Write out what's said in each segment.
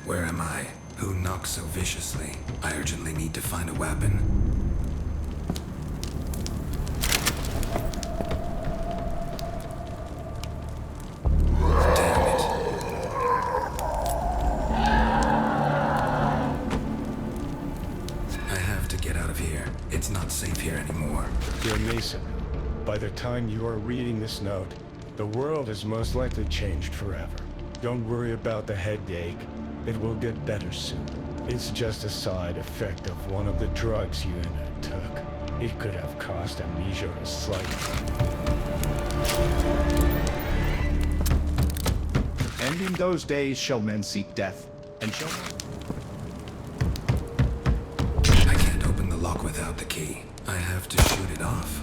Where am I? Who knocks so viciously? I urgently need to find a weapon. Damn it. I have to get out of here. It's not safe here anymore. Dear Mason, by the time you are reading this note, the world has most likely changed forever. Don't worry about the headache. It will get better soon. It's just a side effect of one of the drugs you took. It could have caused amnesia or slight. And in those days shall men seek death, and shall... I can't open the lock without the key. I have to shoot it off.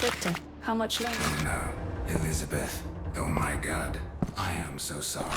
Victor, how much longer? Oh no, Elizabeth. Oh my God. I am so sorry.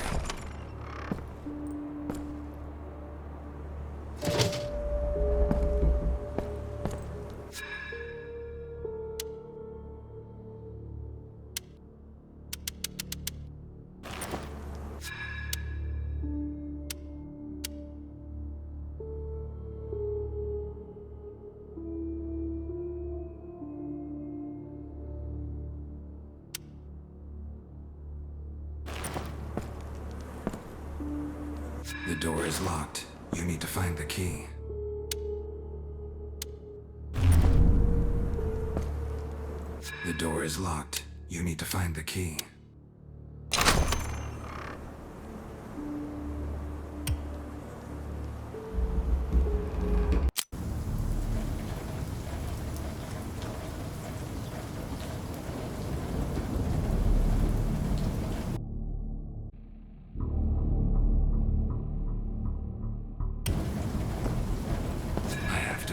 The door is locked. You need to find the key. The door is locked. You need to find the key.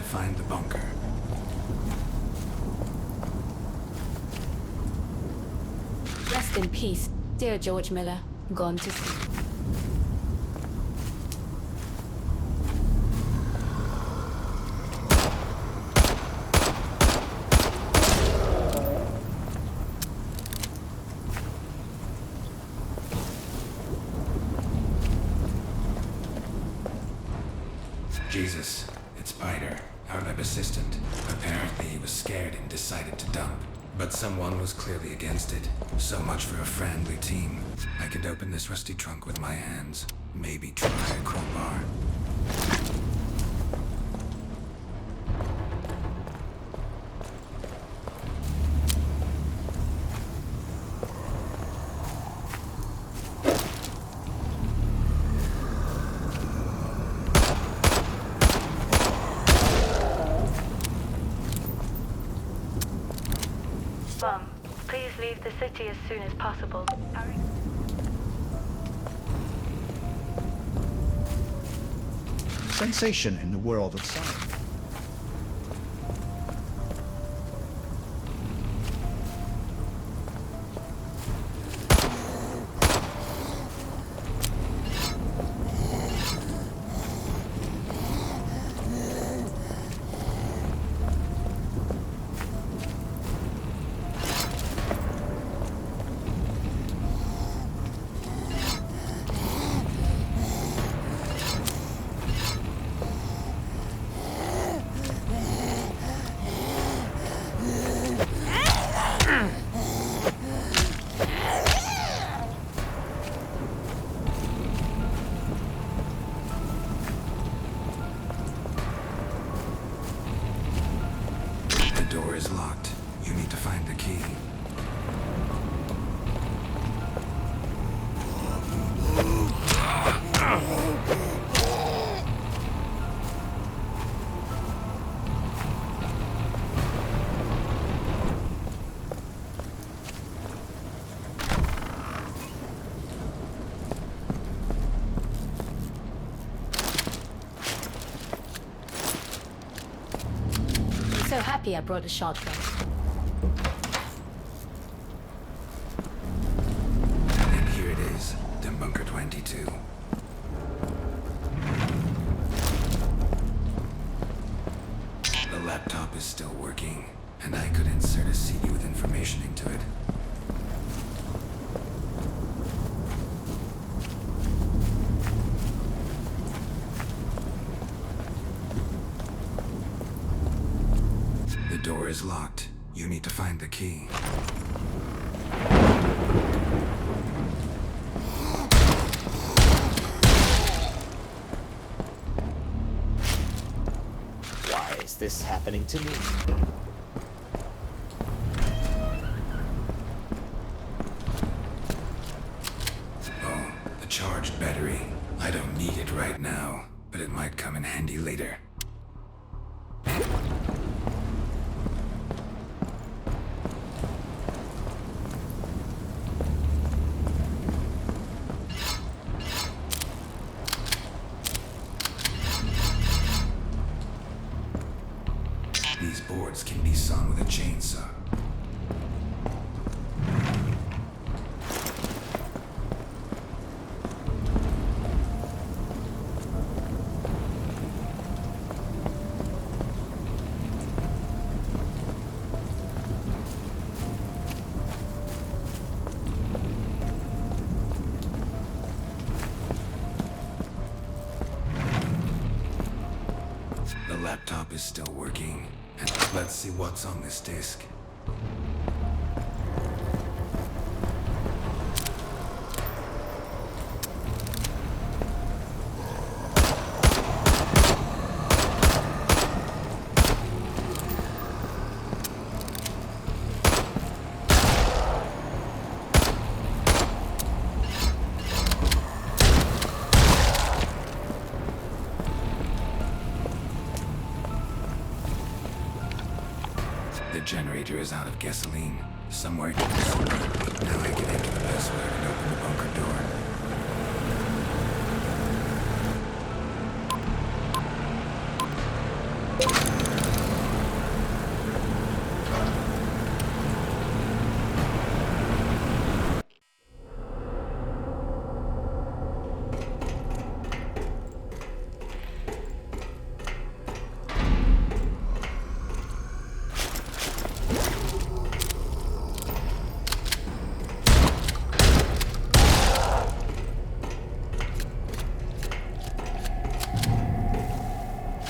Find the bunker. Rest in peace, dear George Miller. Gone to sea. Jesus, it's Spider, our lab assistant. Apparently he was scared and decided to dump. But someone was clearly against it. So much for a friendly team. I could open this rusty trunk with my hands. Maybe try a crowbar. Please leave the city as soon as possible. Sensation in the world of science. You need to find the key. I'm so happy I brought a shotgun. And here it is, the Bunker 22. The laptop is still working, and I could insert a CD with information into it. The door is locked. You need to find the key. Why is this happening to me? Oh, a charged battery. I don't need it right now, but it might come in handy later. These boards can be sawn with a chainsaw. The laptop is still working. And let's see what's on this disk. The generator is out of gasoline. Somewhere near the sewer. Now I can enter the password and open the bunker door.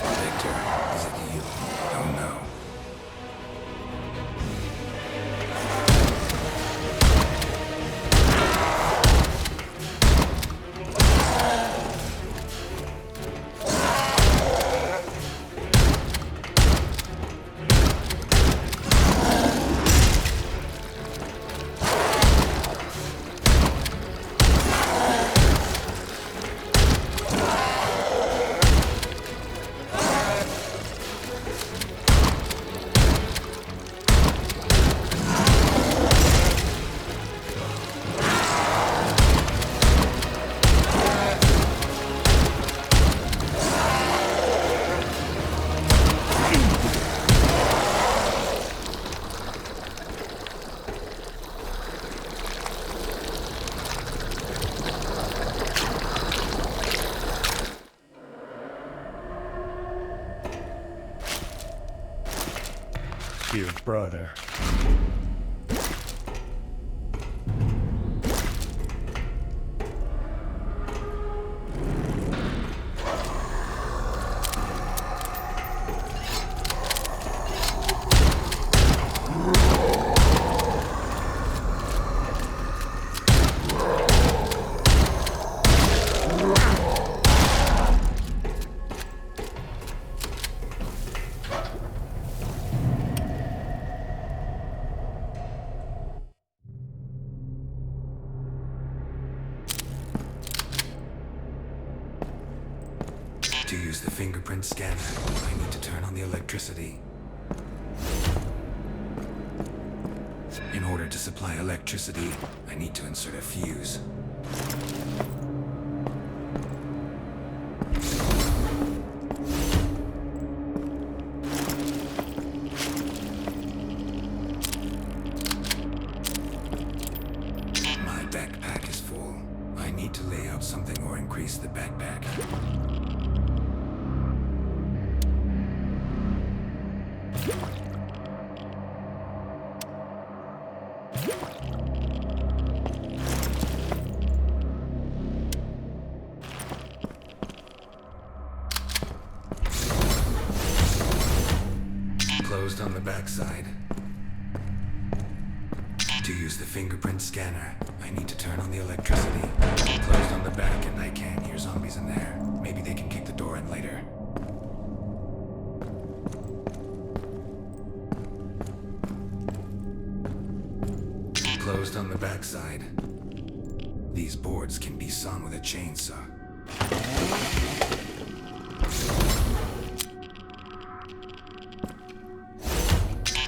Victor, is it you? Oh no. Dear brother. use the fingerprint scanner, I need to turn on the electricity. In order to supply electricity, I need to insert a fuse. My backpack is full. I need to lay out something or increase the backpack. Closed on the backside. To use the fingerprint scanner, I need to turn on the electricity. Closed on the back and I can't hear zombies in there. Maybe they can kick the door in later. Closed on the backside. These boards can be sawn with a chainsaw.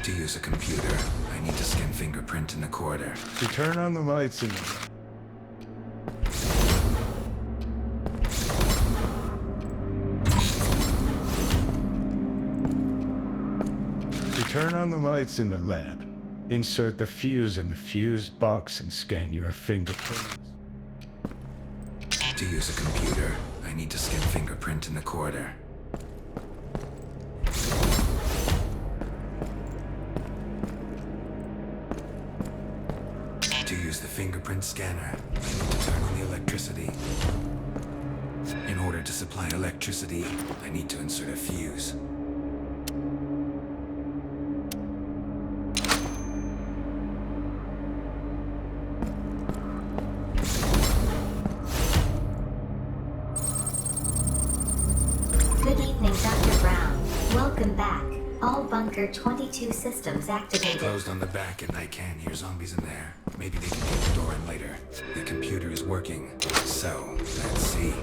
To use a computer, I need to scan fingerprint in the corridor. To turn on the lights in the turn on the lights in the lab. Insert the fuse in the fuse box and scan your fingerprints. To use a computer, I need to scan fingerprint in the corridor. To use the fingerprint scanner, I need to turn on the electricity. In order to supply electricity, I need to insert a fuse. Good evening, Dr. Brown. Welcome back. All Bunker 22 systems activated. Closed on the back and I can't hear zombies in there. Maybe they can kick the door in later. The computer is working, so let's see.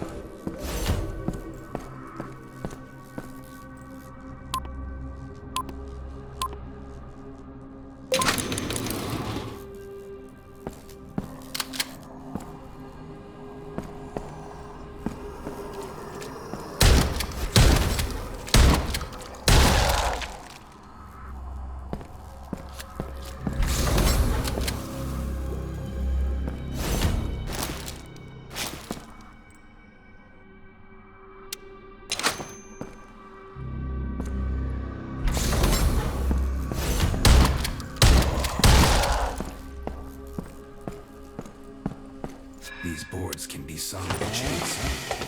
These boards can be sawn with a chainsaw.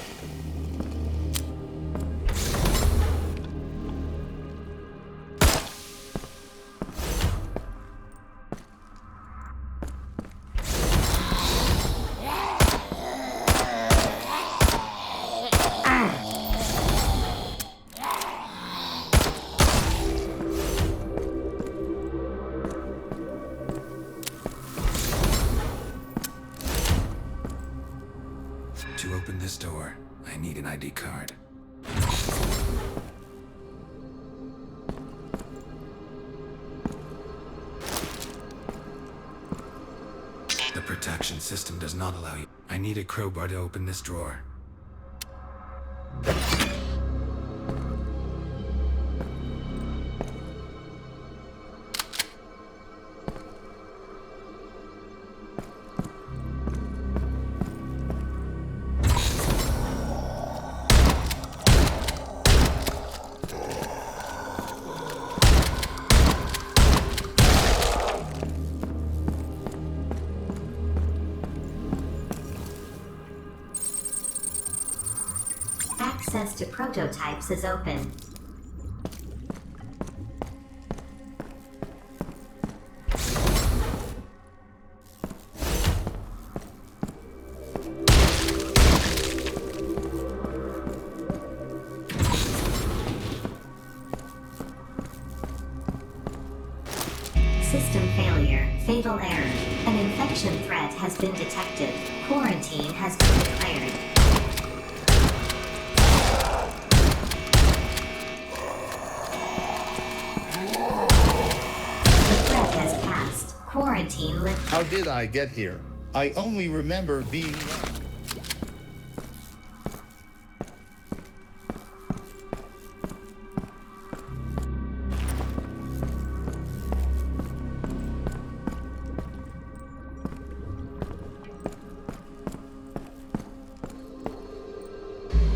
To open this door, I need an ID card. The protection system does not allow you. I need a crowbar to open this drawer. Access to prototypes is open. System failure. Fatal error. An infection threat has been detected. Quarantine has been declared. Quarantine lifted. How did I get here? I only remember being young.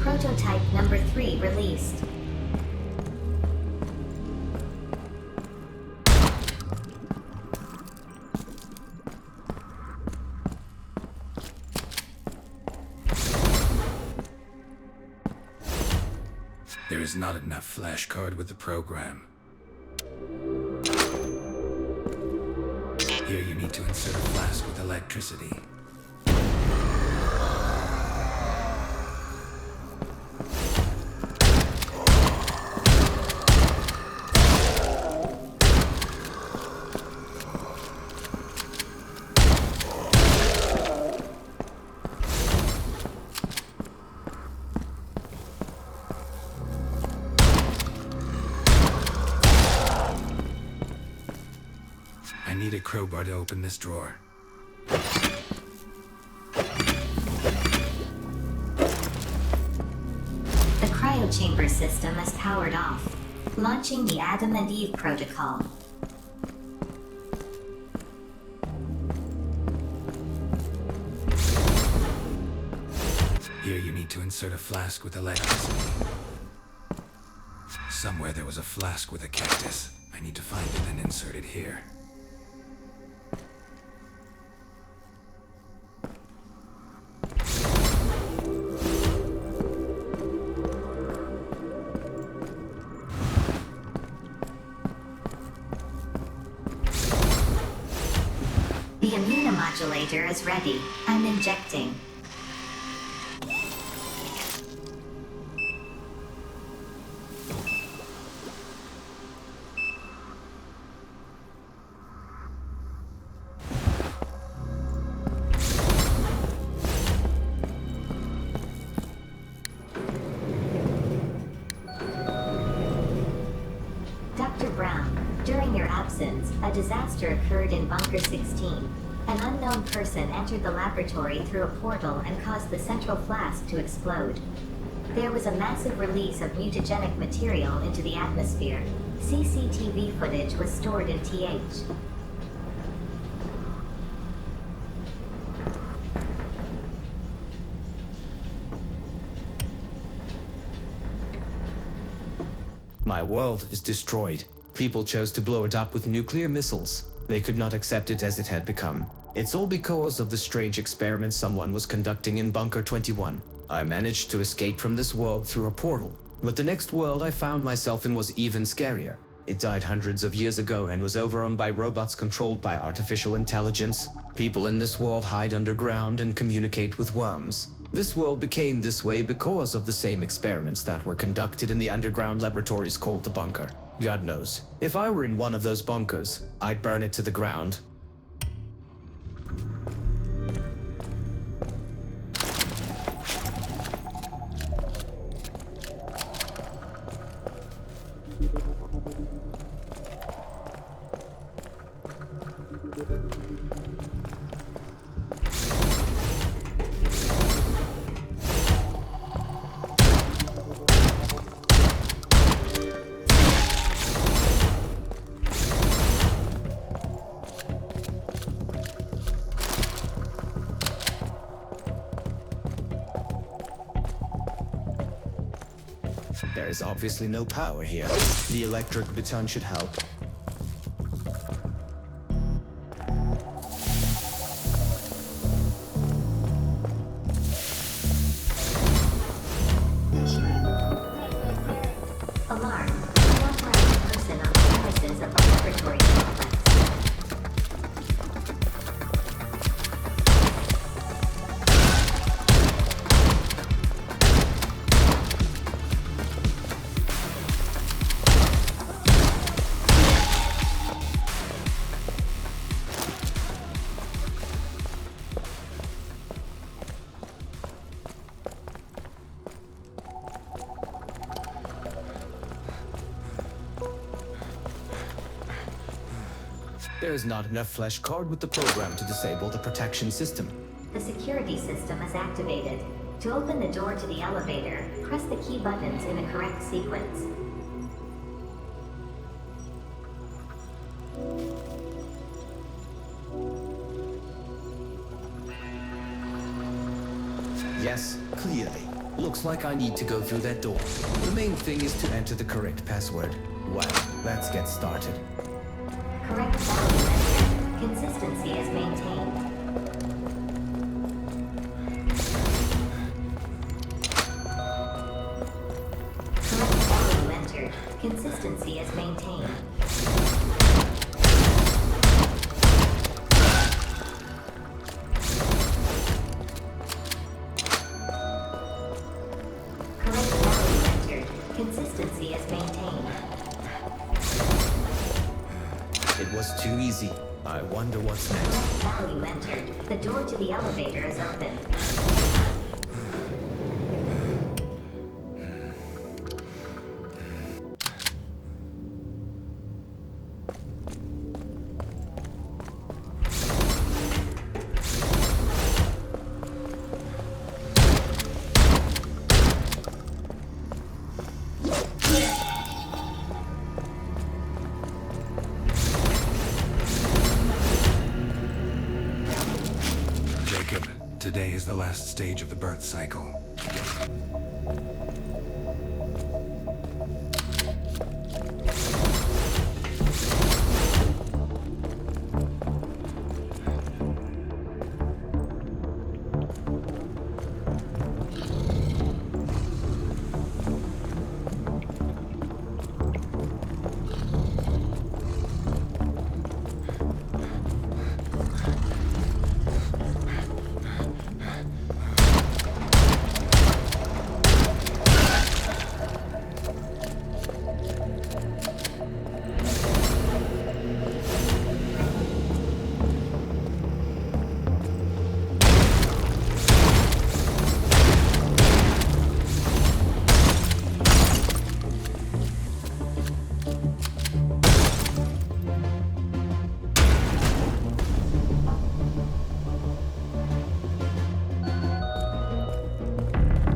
Prototype number 3 released. There is not enough flash card with the program. Here you need to insert a flask with electricity. I need a crowbar to open this drawer. The cryochamber system is powered off. Launching the Adam and Eve protocol. Here you need to insert a flask with electricity. Somewhere there was a flask with a cactus. I need to find it and insert it here. The immunomodulator is ready. I'm injecting. Dr. Brown, during your absence, a disaster occurred in Bunker 16. An unknown person entered the laboratory through a portal and caused the central flask to explode. There was a massive release of mutagenic material into the atmosphere. CCTV footage was stored in TH. My world is destroyed. People chose to blow it up with nuclear missiles. They could not accept it as it had become. It's all because of the strange experiment someone was conducting in Bunker 21. I managed to escape from this world through a portal, but the next world I found myself in was even scarier. It died hundreds of years ago and was overrun by robots controlled by artificial intelligence. People in this world hide underground and communicate with worms. This world became this way because of the same experiments that were conducted in the underground laboratories called the Bunker. God knows, if I were in one of those bunkers, I'd burn it to the ground. There is obviously no power here. The electric baton should help. Alarm. Unauthorized person on the premises of the laboratory complex. There is not enough flesh card with the program to disable the protection system. The security system is activated. To open the door to the elevator, press the key buttons in the correct sequence. Yes, clearly. Looks like I need to go through that door. The main thing is to enter the correct password. Well, let's get started. Correct value entered. Consistency is maintained. Correct value entered. Consistency is maintained. Correct value entered. Consistency is maintained. It was too easy. I wonder what's next. Value entered. The door to the elevator is open. Jacob, today is the last stage of the birth cycle.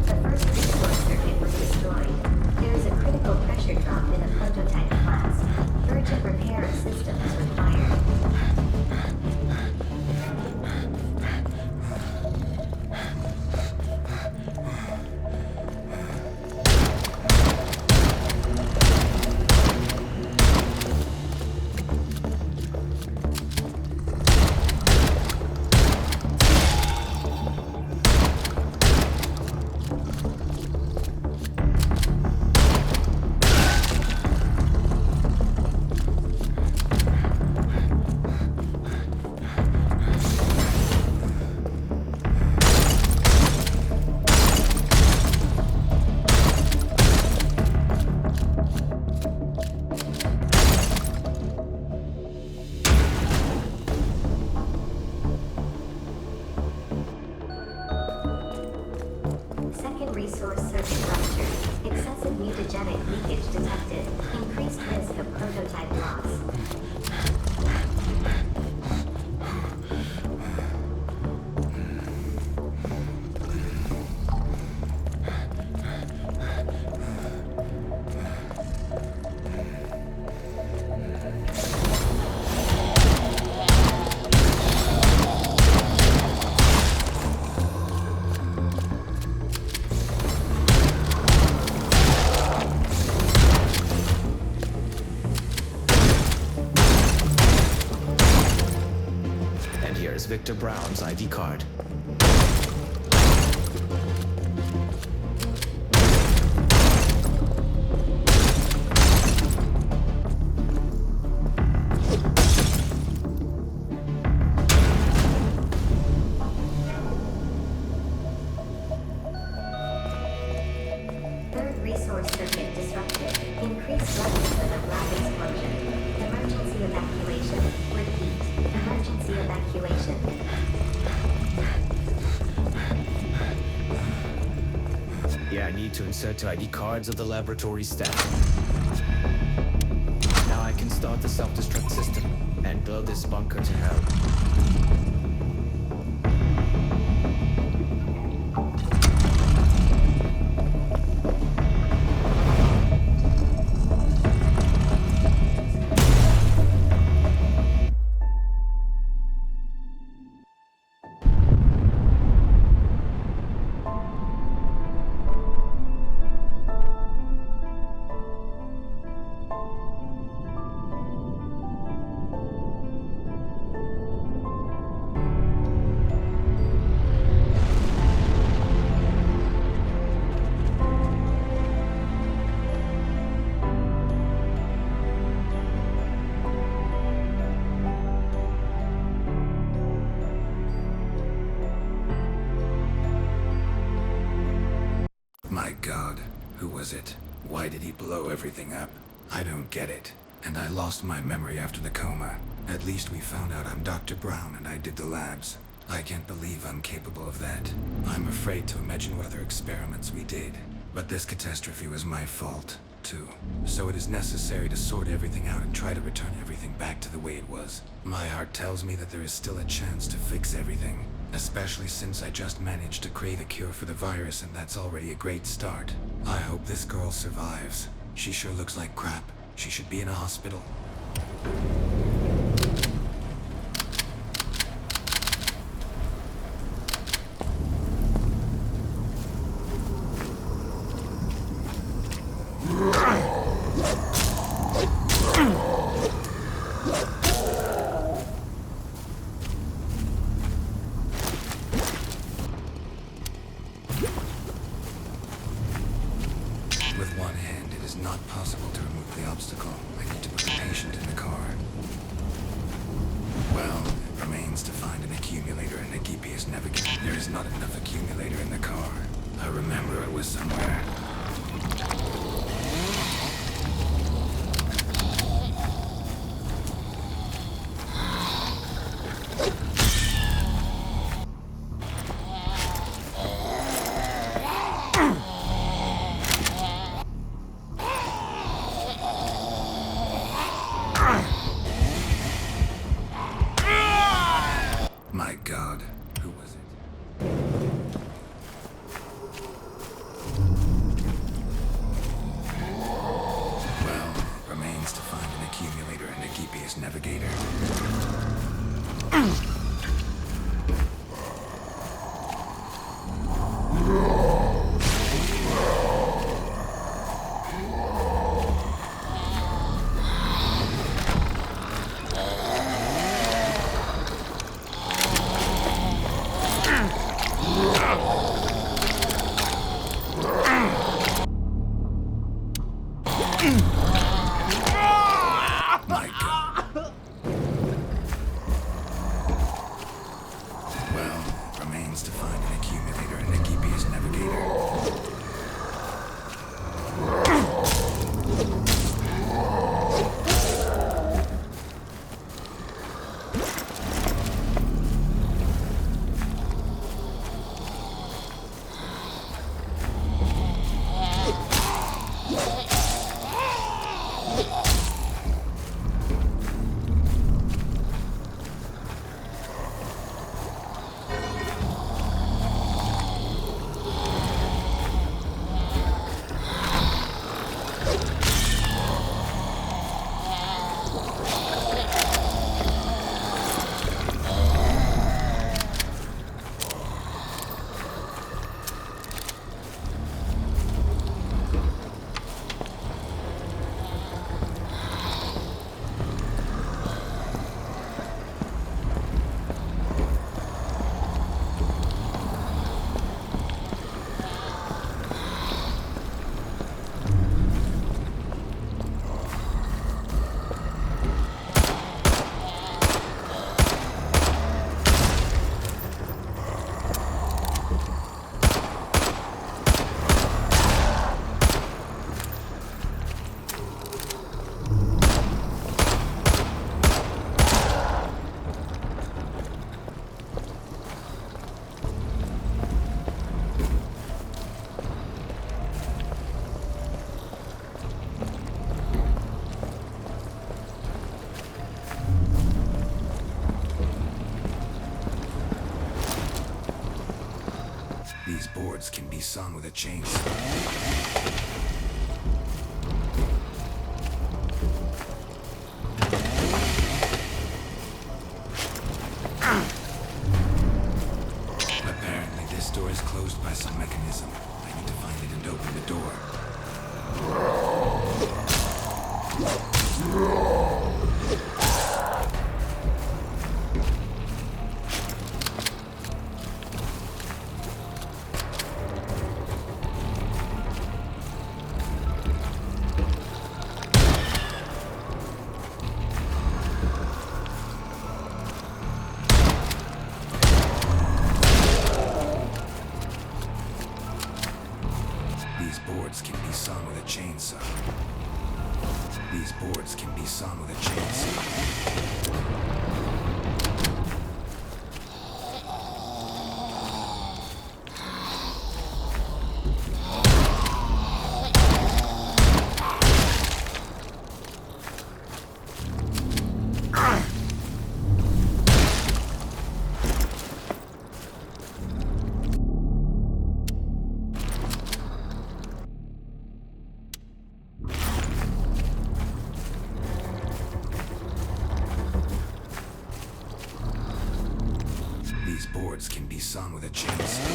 The first resource circuit was destroyed. There is a critical pressure drop in the prototype class. Urgent repair of systems required. Second resource circuit ruptured. Excessive mutagenic leakage detected. Increased risk of prototype loss. And here's Victor Brown's ID card. Third resource circuit disrupted. Increased likelihood of lab explosion. Emergency evacuation. Repeat. Emergency evacuation. Yeah, I need to insert ID cards of the laboratory staff. Now I can start the self-destruct system. and blow this bunker to hell. My God, who was it? Why did he blow everything up? I don't get it. And I lost my memory after the coma. At least we found out I'm Dr. Brown and I did the labs. I can't believe I'm capable of that. I'm afraid to imagine what other experiments we did. But this catastrophe was my fault, too. So it is necessary to sort everything out and try to return everything back to the way it was. My heart tells me that there is still a chance to fix everything. Especially since I just managed to create a cure for the virus, and that's already a great start. I hope this girl survives. She sure looks like crap. She should be in a hospital. With one hand, it is not possible to remove the obstacle. I need to put the patient in the car. Well, it remains to find an accumulator and a GPS navigator. There is not enough accumulator in the car. I remember it was somewhere. My God, who was it? Well, it remains to find an accumulator and a GPS navigator. My God. boards can be sawn with a chainsaw. Apparently, this door is closed by some mechanism. I need to find it and open the door. These boards can be sawn with a chainsaw. These boards can be sawn with a chainsaw. These boards can be sawn with a chainsaw.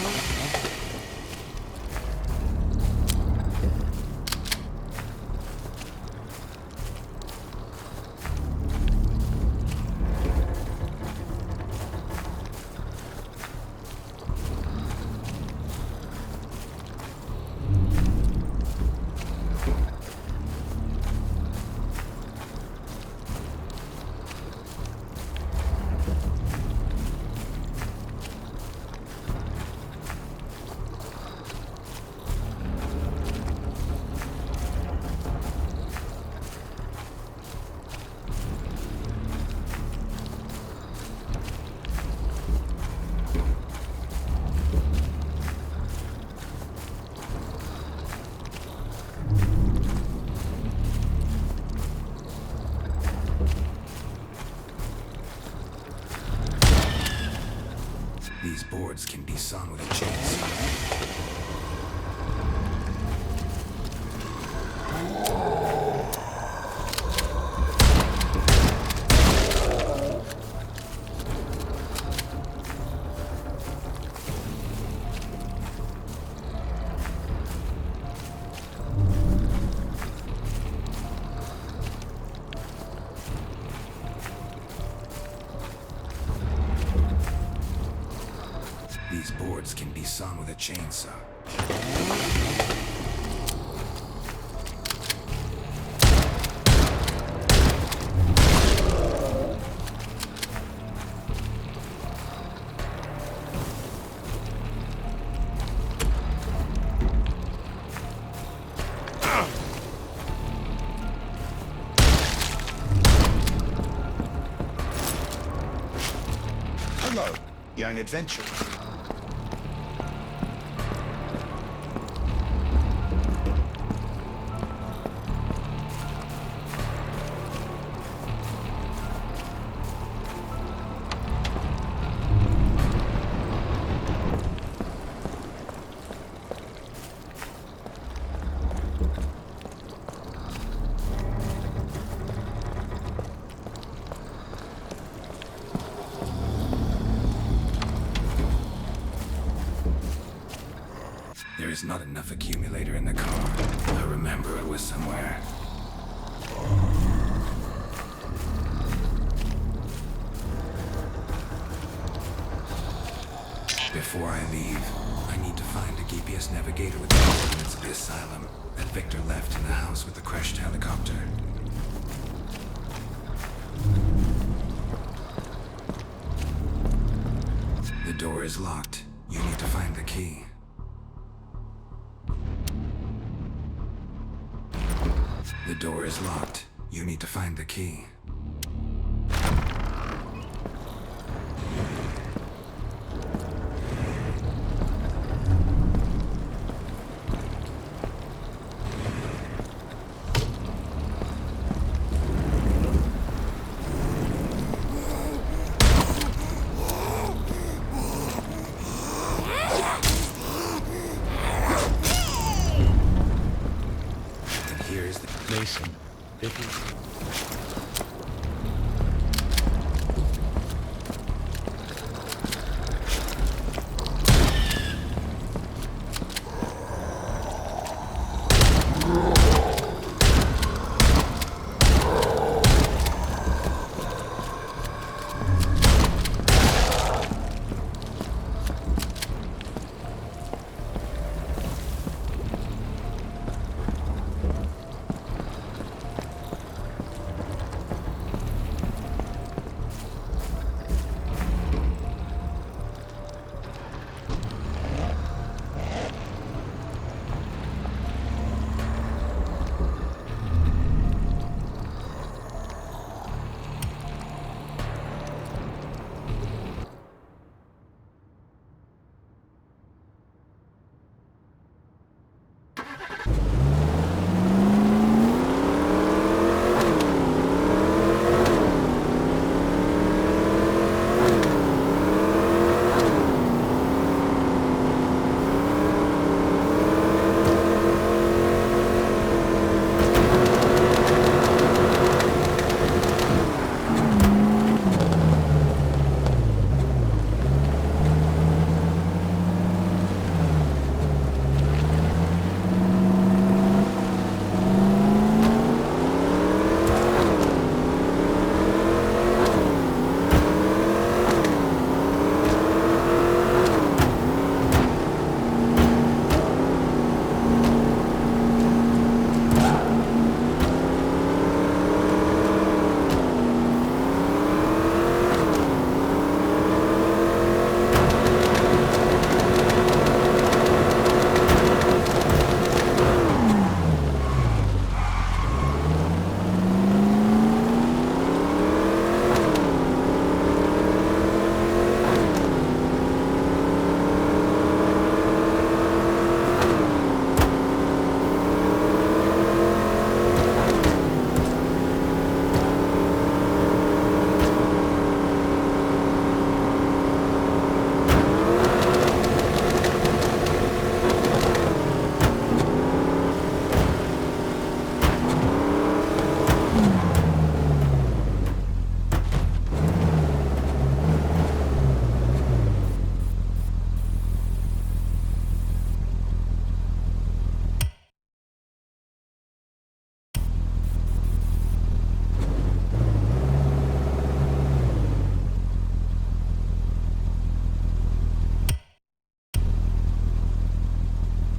These boards can be sawn with a chainsaw. These boards can be sawn with a chainsaw. Hello, young adventurer. There is not enough accumulator in the car. I remember it was somewhere. Before I leave, I need to find a GPS navigator with the coordinates of the asylum that Victor left in the house with the crashed helicopter. The door is locked. You need to find the key. The door is locked. You need to find the key.